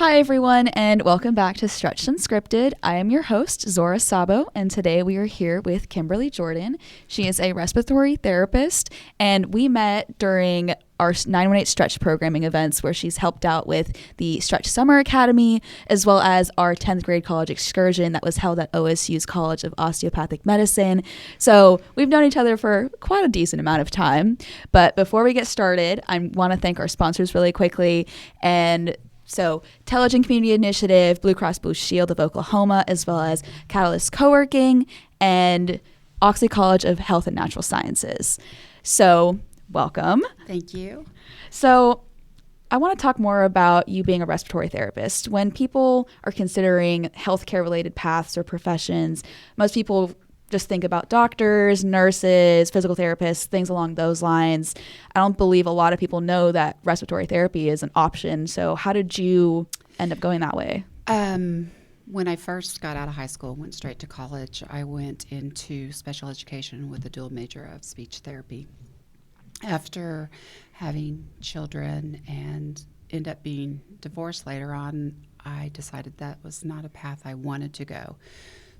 Hi, everyone, and welcome back to Stretched Unscripted. I am your host, Zora Szabó, and today we are here with Kimberly Jordan. She is a respiratory therapist, and we met during our 918 Stretch programming events where she's helped out with the Stretch Summer Academy, as well as our 10th grade college excursion that was held at OSU's College of Osteopathic Medicine. So we've known each other for quite a decent amount of time. But before we get started, I want to thank our sponsors really quickly. So Telegen Community Initiative, Blue Cross Blue Shield of Oklahoma, as well as Catalyst Co-working and Oxley College of Health and Natural Sciences. So welcome. Thank you. So I want to talk more about you being a respiratory therapist. When people are considering healthcare related paths or professions, most people just think about doctors, nurses, physical therapists, things along those lines. I don't believe a lot of people know that respiratory therapy is an option. So how did you end up going that way? When I first got out of high school, went straight to college, I went into special education with a dual major of speech therapy. After having children and end up being divorced later on, I decided that was not a path I wanted to go.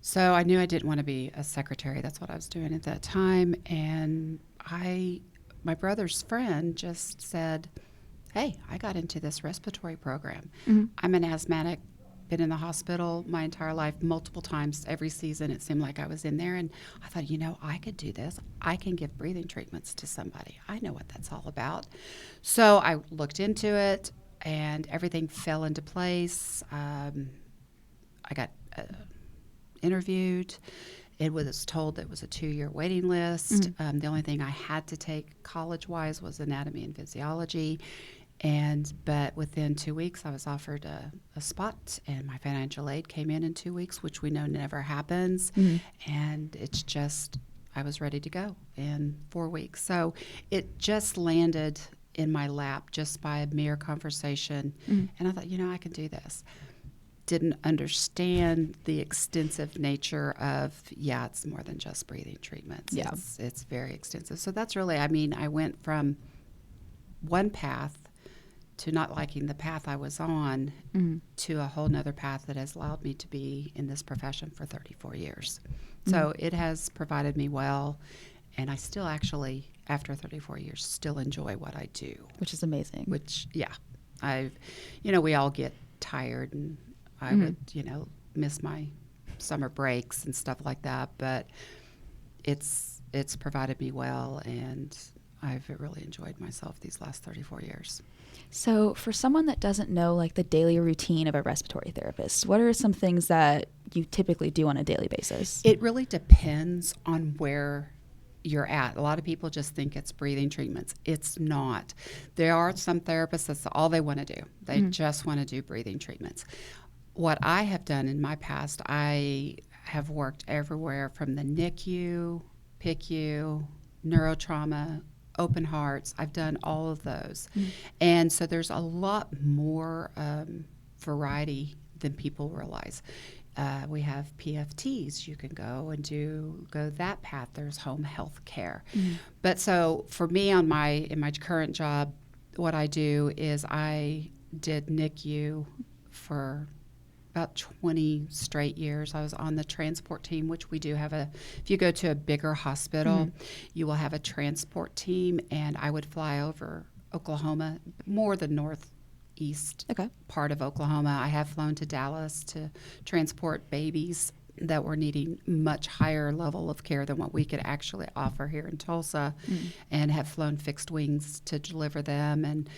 So I knew I didn't want to be a secretary. That's what I was doing at that time. And my brother's friend just said, hey, I got into this respiratory program. Mm-hmm. I'm an asthmatic, been in the hospital my entire life, multiple times. Every season it seemed like I was in there. And I thought, I could do this. I can give breathing treatments to somebody. I know what that's all about. So I looked into it and everything fell into place. I got interviewed. It was told that it was a 2-year waiting list. Mm-hmm. The only thing I had to take college-wise was anatomy and physiology. But within 2 weeks, I was offered a spot, and my financial aid came in 2 weeks, which we know never happens. Mm-hmm. And it's just, I was ready to go in 4 weeks. So it just landed in my lap just by a mere conversation. Mm-hmm. And I thought, I can do this. Didn't understand the extensive nature of, it's more than just breathing treatments. Yeah. It's very extensive. So that's really, I went from one path to not liking the path I was on mm-hmm. to a whole nother path that has allowed me to be in this profession for 34 years. Mm-hmm. So it has provided me well, and I still actually, after 34 years, still enjoy what I do. Which is amazing. We all get tired, and I mm-hmm. would, miss my summer breaks and stuff like that, but it's provided me well, and I've really enjoyed myself these last 34 years. So for someone that doesn't know the daily routine of a respiratory therapist, what are some things that you typically do on a daily basis? It really depends on where you're at. A lot of people just think it's breathing treatments. It's not. There are some therapists that's all they want to do. They mm-hmm. just want to do breathing treatments. What I have done in my past, I have worked everywhere from the NICU, PICU, neurotrauma, open hearts. I've done all of those. Mm-hmm. And so there's a lot more variety than people realize. We have PFTs. You can go and go that path. There's home health care. Mm-hmm. But so for me in my current job, what I do is I did NICU for about 20 straight years. I was on the transport team, which we do have if you go to a bigger hospital, mm-hmm. you will have a transport team, and I would fly over Oklahoma, more the northeast part of Oklahoma. I have flown to Dallas to transport babies that were needing much higher level of care than what we could actually offer here in Tulsa, mm-hmm. and have flown fixed wings to deliver them. And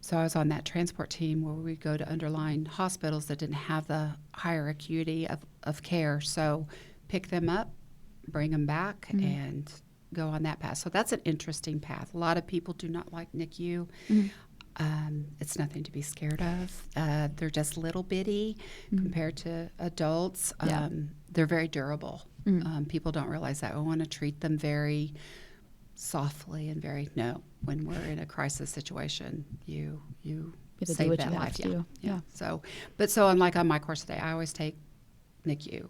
so I was on that transport team where we go to underlying hospitals that didn't have the higher acuity of care. So pick them up, bring them back, mm-hmm. and go on that path. So that's an interesting path. A lot of people do not like NICU. Mm-hmm. It's nothing to be scared of. They're just little bitty mm-hmm. compared to adults. Yeah. They're very durable. Mm-hmm. People don't realize that. We want to treat them very softly and when we're in a crisis situation, you save that life. Yeah. So unlike on my course today, I always take NICU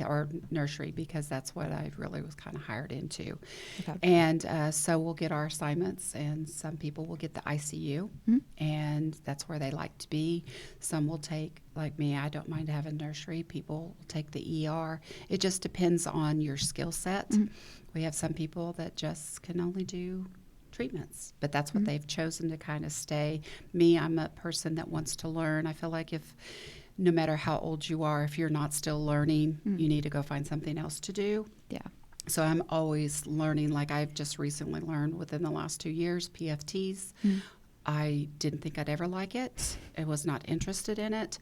or nursery, because that's what I really was kind of hired into. Okay. And so we'll get our assignments, and some people will get the ICU, and that's where they like to be. Some will take, like me, I don't mind having nursery. People will take the ER. It just depends on your skill set. We have some people that just can only do treatments, but that's what they've chosen to kind of stay. Me, I'm a person that wants to learn. I feel like no matter how old you are, if you're not still learning, you need to go find something else to do. Yeah. So I'm always learning. Like I've just recently learned within the last 2 years, PFTs. I didn't think I'd ever like it. I was not interested in it,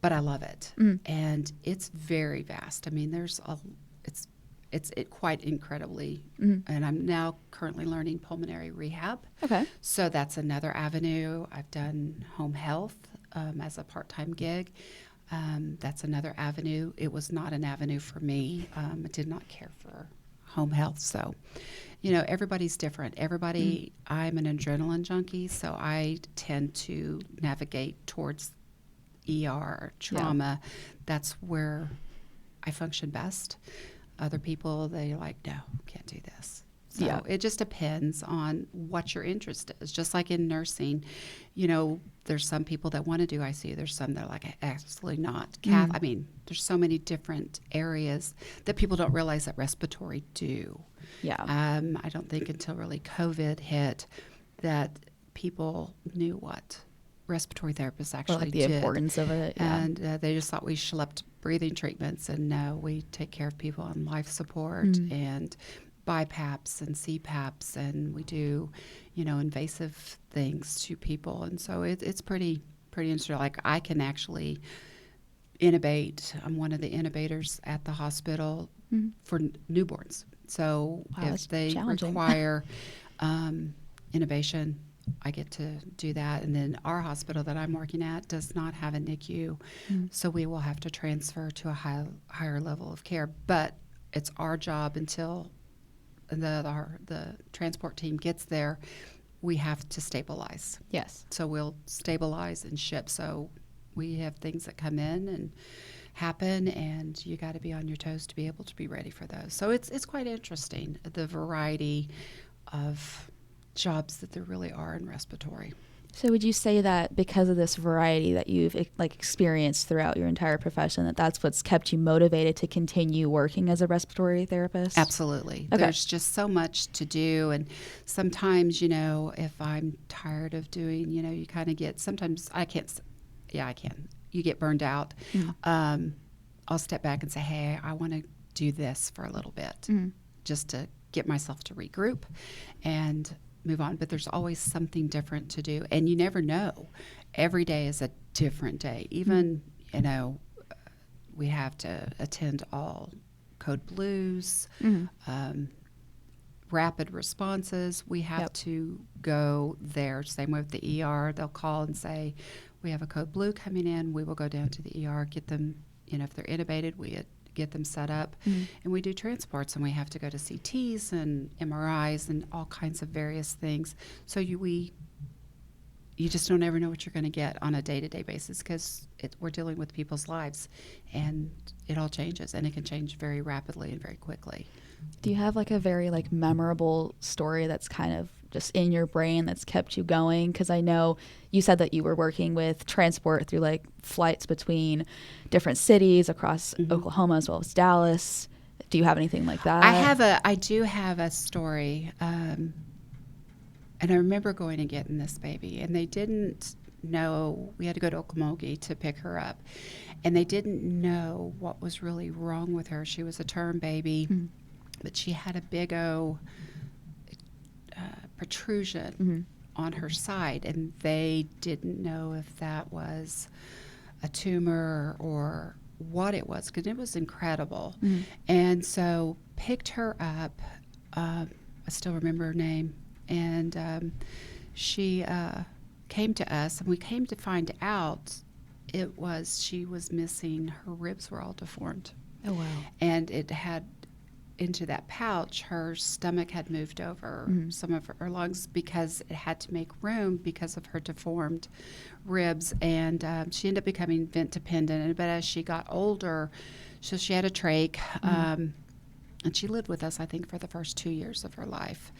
but I love it. And it's very vast. I mean, it's quite incredibly, and I'm now currently learning pulmonary rehab. Okay. So that's another avenue. I've done home health as a part-time gig. That's another avenue. It was not an avenue for me. I did not care for home health. So, everybody's different. I'm an adrenaline junkie, so I tend to navigate towards ER, trauma. Yeah. That's where I function best. Other people, they're like, no, can't do this. So it just depends on what your interest is. Just like in nursing, there's some people that want to do ICU. There's some that are like, absolutely not. I mean, there's so many different areas that people don't realize that respiratory do. Yeah. I don't think until really COVID hit that people knew what respiratory therapists actually did. The importance of it. Yeah. And they just thought we schlepped breathing treatments, and no, we take care of people on life support and BiPAPs and CPAPs, and we do, invasive things to people. And so it's pretty interesting. Like I can actually intubate. I'm one of the intubators at the hospital for newborns. So if they require intubation, I get to do that. And then our hospital that I'm working at does not have a NICU, so we will have to transfer to a higher level of care. But it's our job until the transport team gets there, we have to stabilize. Yes. So we'll stabilize and ship. So we have things that come in and happen, and you got to be on your toes to be able to be ready for those. So it's quite interesting, the variety of jobs that there really are in respiratory. So would you say that because of this variety that you've experienced throughout your entire profession, that's what's kept you motivated to continue working as a respiratory therapist? Absolutely. Okay. There's just so much to do, and sometimes, if I'm tired of doing, you kind of get, sometimes I can. You get burned out. I'll step back and say, hey, I want to do this for a little bit, just to get myself to regroup and move on. But there's always something different to do, and you never know. Every day is a different day. Even we have to attend all code blues, rapid responses. We have to go there. Same with the ER. They'll call and say, we have a code blue coming in. We will go down to the ER, get them, if they're intubated, we get them set up, and we do transports, and we have to go to CTs and MRIs and all kinds of various things. So you just don't ever know what you're going to get on a day-to-day basis, because we're dealing with people's lives, and it all changes, and it can change very rapidly and very quickly. Do you have a very memorable story that's kind of just in your brain that's kept you going? Because I know you said that you were working with transport through flights between different cities across Oklahoma as well as Dallas. Do you have anything like that? I do have a story. And I remember going and getting this baby, and they didn't know, we had to go to Okmulgee to pick her up, and they didn't know what was really wrong with her. She was a term baby, but she had a big protrusion on her side, and they didn't know if that was a tumor or what it was, because it was incredible. And so picked her up. I still remember her name, and she came to us, and we came to find out she was missing, her ribs were all deformed. Oh, wow. And it had into that pouch, her stomach had moved over some of her lungs because it had to make room because of her deformed ribs. And she ended up becoming vent dependent. But as she got older, so she had a trach. And she lived with us, I think, for the first 2 years of her life.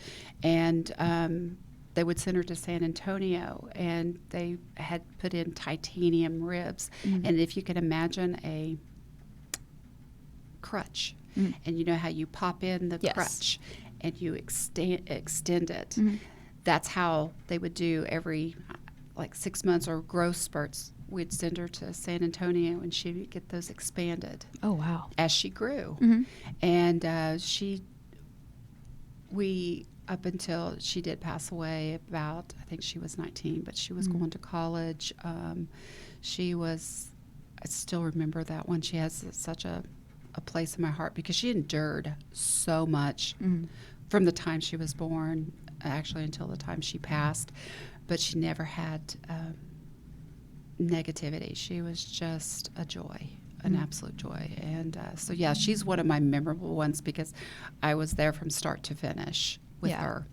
And they would send her to San Antonio, and they had put in titanium ribs. And if you can imagine a crutch, and you know how you pop in the crutch and you extend it, that's how they would do every like 6 months or growth spurts. We'd send her to San Antonio, and she would get those expanded. Oh, wow. As she grew. And up until she did pass away about, I think she was 19, but she was going to college. I still remember that one. She has such a place in my heart because she endured so much from the time she was born, actually until the time she passed. But she never had negativity. She was just a joy, an absolute joy. And so, yeah, she's one of my memorable ones because I was there from start to finish with her.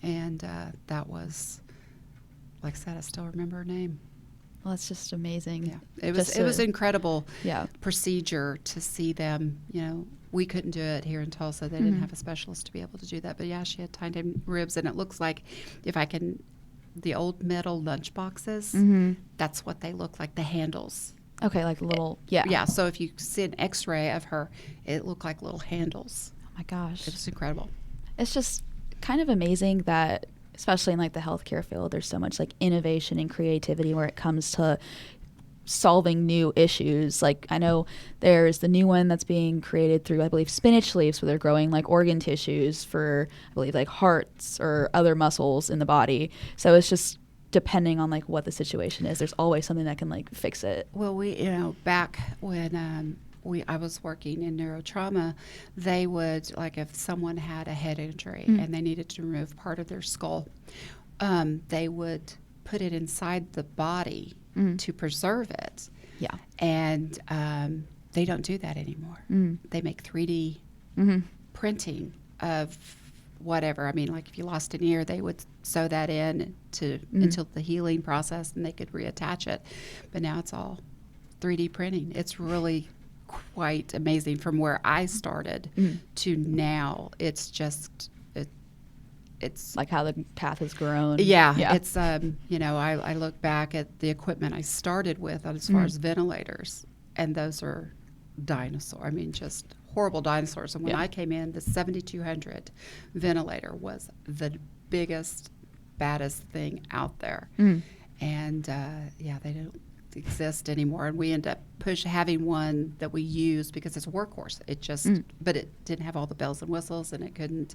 And that was, like I said, I still remember her name. Well, it's just amazing. Yeah, it was incredible Yeah. procedure to see them. You know, we couldn't do it here in Tulsa. They didn't have a specialist to be able to do that. But yeah, she had titanium ribs, and it looks like the old metal lunch boxes, that's what they look like, the handles. Okay, like little, yeah. Yeah, so if you see an x-ray of her, it looked like little handles. Oh my gosh. It was incredible. It's just kind of amazing that, especially in like the healthcare field, there's so much like innovation and creativity where it comes to solving new issues. Like I know there's the new one that's being created through, I believe, spinach leaves, where they're growing like organ tissues for, I believe, like hearts or other muscles in the body. So it's just depending on like what the situation is, there's always something that can like fix it. Well, back when I was working in neurotrauma, they would, like if someone had a head injury and they needed to remove part of their skull, they would put it inside the body to preserve it. Yeah. And they don't do that anymore. They make 3D printing of whatever. I mean, like if you lost an ear, they would sew that in until the healing process, and they could reattach it. But now it's all 3D printing. It's really quite amazing from where I started to now. It's just it's like how the path has grown. Yeah. It's I look back at the equipment I started with as far as ventilators, and those are dinosaurs. I mean, just horrible dinosaurs. And when I came in, the 7200 ventilator was the biggest, baddest thing out there. And they don't exist anymore, and we end up having one that we use because it's a workhorse. It just but it didn't have all the bells and whistles, and it couldn't,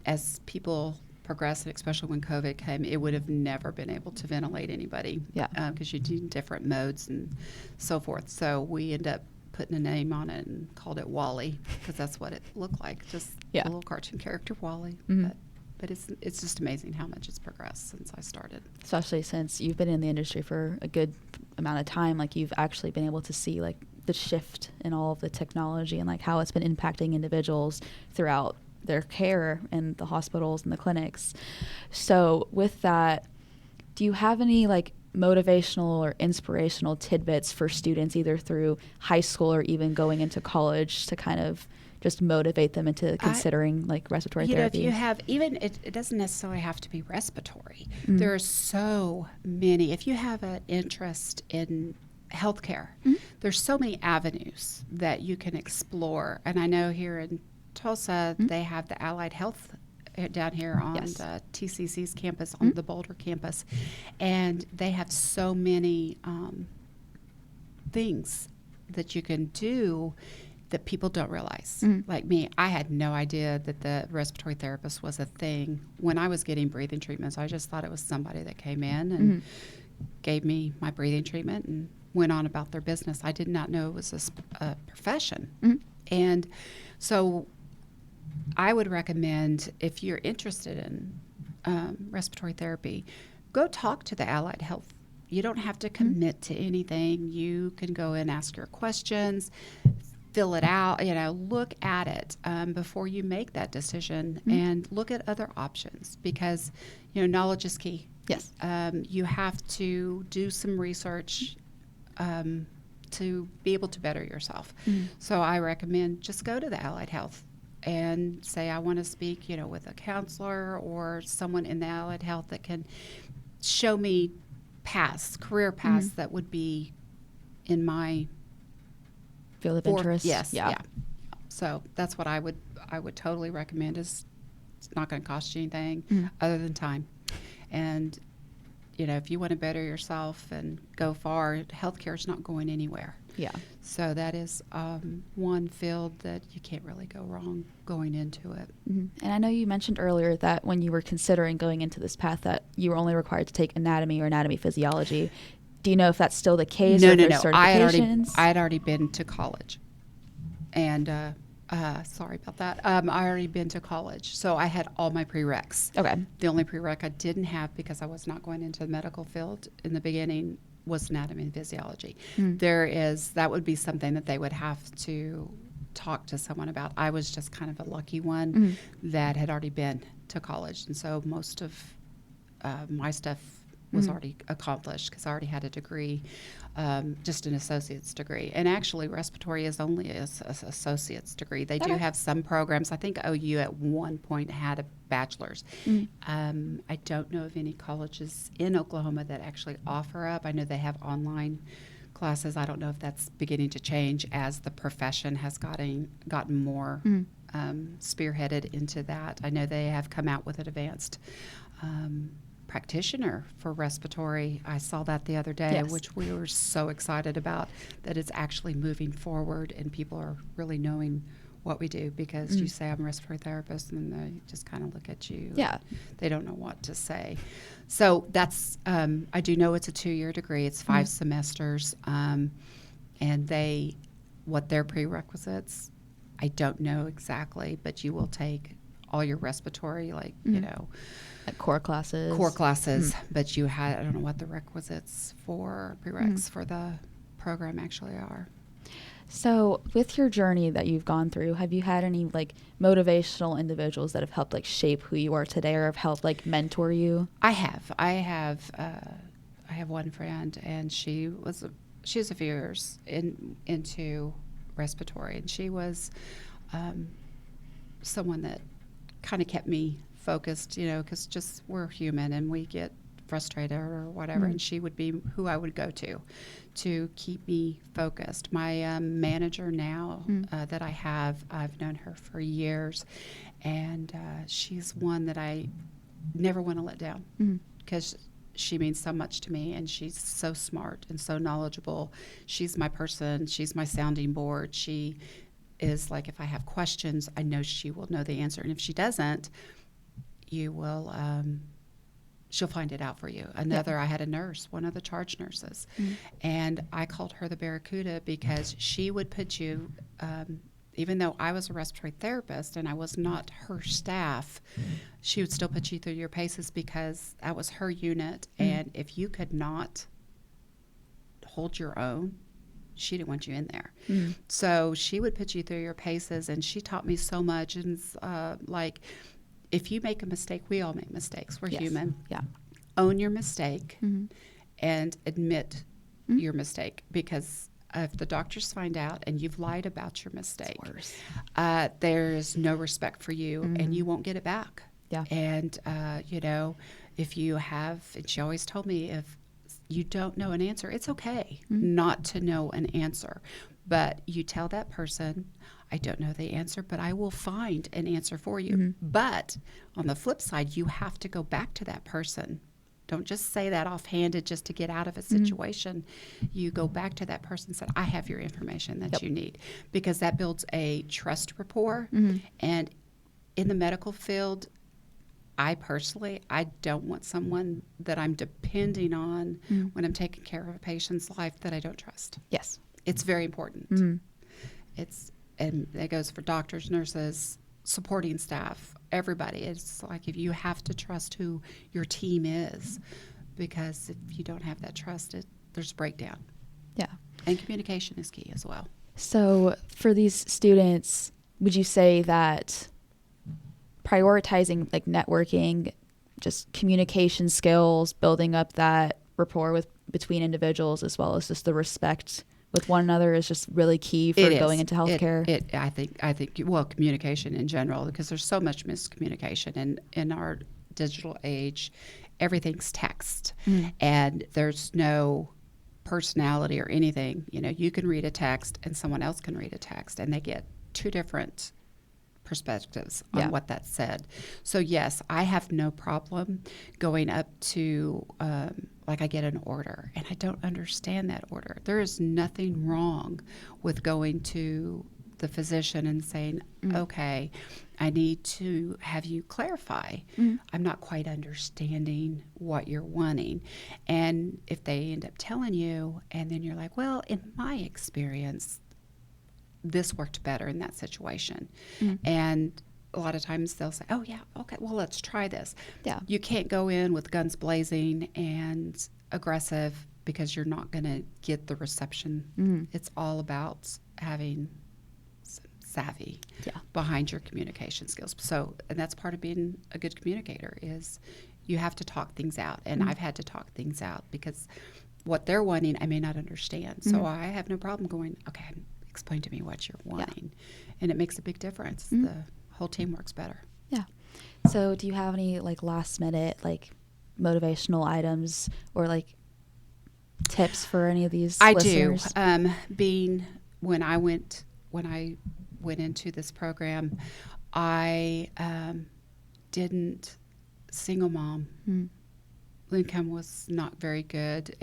as people progressed, and especially when COVID came, it would have never been able to ventilate anybody because you do different modes and so forth. So we end up putting a name on it and called it Wally, because that's what it looked like, just a little cartoon character, Wally. But it's just amazing how much it's progressed since I started. Especially since you've been in the industry for a good amount of time, like you've actually been able to see like the shift in all of the technology and like how it's been impacting individuals throughout their care in the hospitals and the clinics. So with that, do you have any like motivational or inspirational tidbits for students either through high school or even going into college to kind of just motivate them into considering like respiratory therapy? If you have, even it doesn't necessarily have to be respiratory. There are so many. If you have an interest in healthcare, there's so many avenues that you can explore. And I know here in Tulsa, they have the Allied Health down here on the TCC's campus, on the Boulder campus. And they have so many things that you can do that people don't realize. Like me, I had no idea that the respiratory therapist was a thing when I was getting breathing treatments. I just thought it was somebody that came in and gave me my breathing treatment and went on about their business. I did not know it was a profession. And so I would recommend, if you're interested in respiratory therapy, go talk to the Allied Health. You don't have to commit to anything. You can go and ask your questions, fill it out, look at it before you make that decision, and look at other options, because, knowledge is key. Yes. You have to do some research to be able to better yourself. So I recommend just go to the Allied Health and say, I want to speak, with a counselor or someone in the Allied Health that can show me career paths that would be in my field of interest. Yes. Yeah. So that's what I would totally recommend. Is it's not going to cost you anything other than time. And, if you want to better yourself and go far, healthcare is not going anywhere. Yeah. So that is one field that you can't really go wrong going into it. And I know you mentioned earlier that when you were considering going into this path that you were only required to take anatomy or anatomy physiology. Do you know if that's still the case? No. Certifications? I had already been to college. And sorry about that. I already been to college. So I had all my prereqs. Okay. The only prereq I didn't have, because I was not going into the medical field in the beginning, was anatomy and physiology. That would be something that they would have to talk to someone about. I was just kind of a lucky one that had already been to college. And so most of my stuff was already accomplished, because I already had a degree, just an associate's degree. And actually, respiratory is only an associate's degree. They do have some programs. I think OU at one point had a bachelor's. I don't know of any colleges in Oklahoma that actually offer up. I know they have online classes. I don't know if that's beginning to change as the profession has gotten more spearheaded into that. I know they have come out with an advanced practitioner for respiratory. I saw that the other day, which we were so excited about, that it's actually moving forward and people are really knowing what we do, because you say I'm a respiratory therapist and they just kind of look at you. Yeah. They don't know what to say. So that's, I do know it's a 2-year degree. It's 5 semesters. And what their prerequisites, I don't know exactly, but you will take all your respiratory, like core classes. But I don't know what the requisites for prereqs for the program actually are. So with your journey that you've gone through, have you had any motivational individuals that have helped shape who you are today, or have helped mentor you? I have one friend, and she was a few years into respiratory, and she was someone that kind of kept me focused, because just we're human and we get frustrated or whatever, and she would be who I would go to keep me focused. My manager now that I've known her for years, and she's one that I never want to let down, because she means so much to me, and she's so smart and so knowledgeable. She's my person. She's my sounding board. She is if I have questions, I know she will know the answer. And if she doesn't, she'll find it out for you. I had a nurse, one of the charge nurses, and I called her the Barracuda, because she would put you, even though I was a respiratory therapist and I was not her staff, she would still put you through your paces, because that was her unit. And if you could not hold your own, she didn't want you in there. So she would put you through your paces, and she taught me so much. And if you make a mistake, we all make mistakes. We're human. Yeah. Own your mistake and admit your mistake, because if the doctors find out and you've lied about your mistake, there is no respect for you, and you won't get it back. Yeah. And, if you have, and she always told me, if you don't know an answer, it's okay not to know an answer. But you tell that person, I don't know the answer, but I will find an answer for you. But on the flip side, you have to go back to that person. Don't just say that offhanded just to get out of a situation. You go back to that person and say, I have your information that you need, because that builds a trust rapport. And in the medical field, I don't want someone that I'm depending on when I'm taking care of a patient's life that I don't trust. Yes. It's very important. And it goes for doctors, nurses, supporting staff, everybody. It's if you have to trust who your team is, because if you don't have that trust, there's breakdown. Yeah. And communication is key as well. So for these students, would you say that prioritizing like networking, just communication skills, building up that rapport between individuals, as well as just the respect with one another, is just really key for going into healthcare? I think well, communication in general, because there's so much miscommunication, and in our digital age, everything's text, and there's no personality or anything. You know, you can read a text and someone else can read a text, and they get two different perspectives on what that said. So yes, I have no problem going up to like I get an order and I don't understand that order. There is nothing wrong with going to the physician and saying, okay, I need to have you clarify. I'm not quite understanding what you're wanting. And if they end up telling you, and then you're like, well, in my experience, this worked better in that situation. And a lot of times they'll say, oh yeah, okay, well, let's try this. Yeah. You can't go in with guns blazing and aggressive, because you're not going to get the reception. It's all about having savvy behind your communication skills. So, and that's part of being a good communicator, is you have to talk things out. And I've had to talk things out, because what they're wanting, I may not understand. So I have no problem going, okay, explain to me what you're wanting. And it makes a big difference. The whole team works better. Yeah. So do you have any like last minute, like motivational items or like tips for any of these listeners? I do. Being when I went into this program, I didn't single mom. Income was not very good,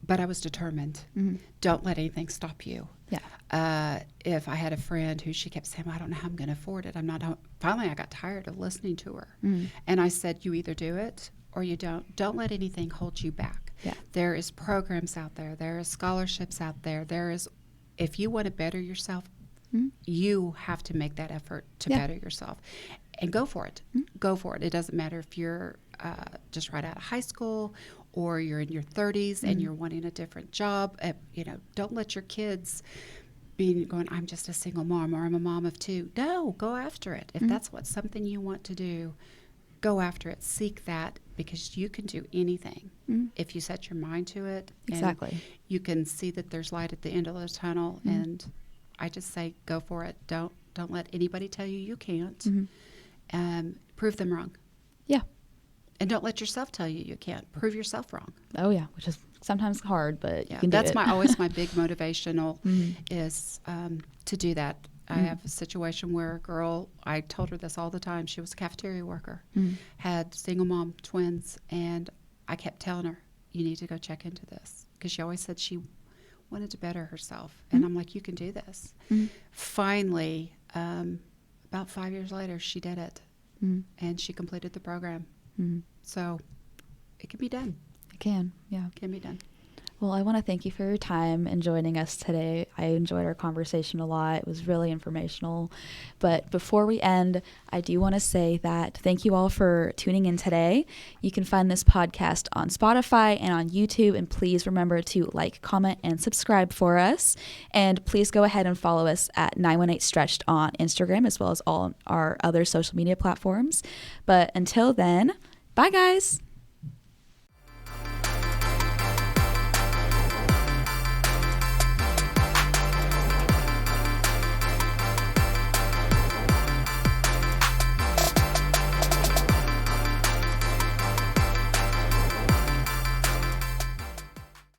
but I was determined. Don't let anything stop you. Yeah. If I had a friend who she kept saying, well, I don't know how I'm going to afford it. Finally, I got tired of listening to her. And I said, you either do it or you don't. Don't let anything hold you back. Yeah. There is programs out there. There is scholarships out there. If you want to better yourself, you have to make that effort to better yourself. And go for it. Go for it. It doesn't matter if you're just right out of high school or you're in your 30s and you're wanting a different job. Don't let your kids be going, I'm just a single mom, or I'm a mom of two. No, go after it. If that's something you want to do, go after it. Seek that, because you can do anything if you set your mind to it. Exactly. And you can see that there's light at the end of the tunnel. And I just say, go for it. Don't let anybody tell you can't. Prove them wrong. Yeah. And don't let yourself tell you can't. Prove yourself wrong. Oh yeah, which is sometimes hard, but you can do that's it. always my big motivational is to do that. I have a situation where a girl, I told her this all the time. She was a cafeteria worker, had single mom twins, and I kept telling her, you need to go check into this, because she always said she wanted to better herself. And I'm like, you can do this. Finally, about 5 years later, she did it, and she completed the program. So it can be done. It can, yeah. It can be done. Well, I want to thank you for your time and joining us today. I enjoyed our conversation a lot. It was really informational. But before we end, I do want to say that thank you all for tuning in today. You can find this podcast on Spotify and on YouTube. And please remember to like, comment, and subscribe for us. And please go ahead and follow us at 918 Stretched on Instagram, as well as all our other social media platforms. But until then, bye, guys.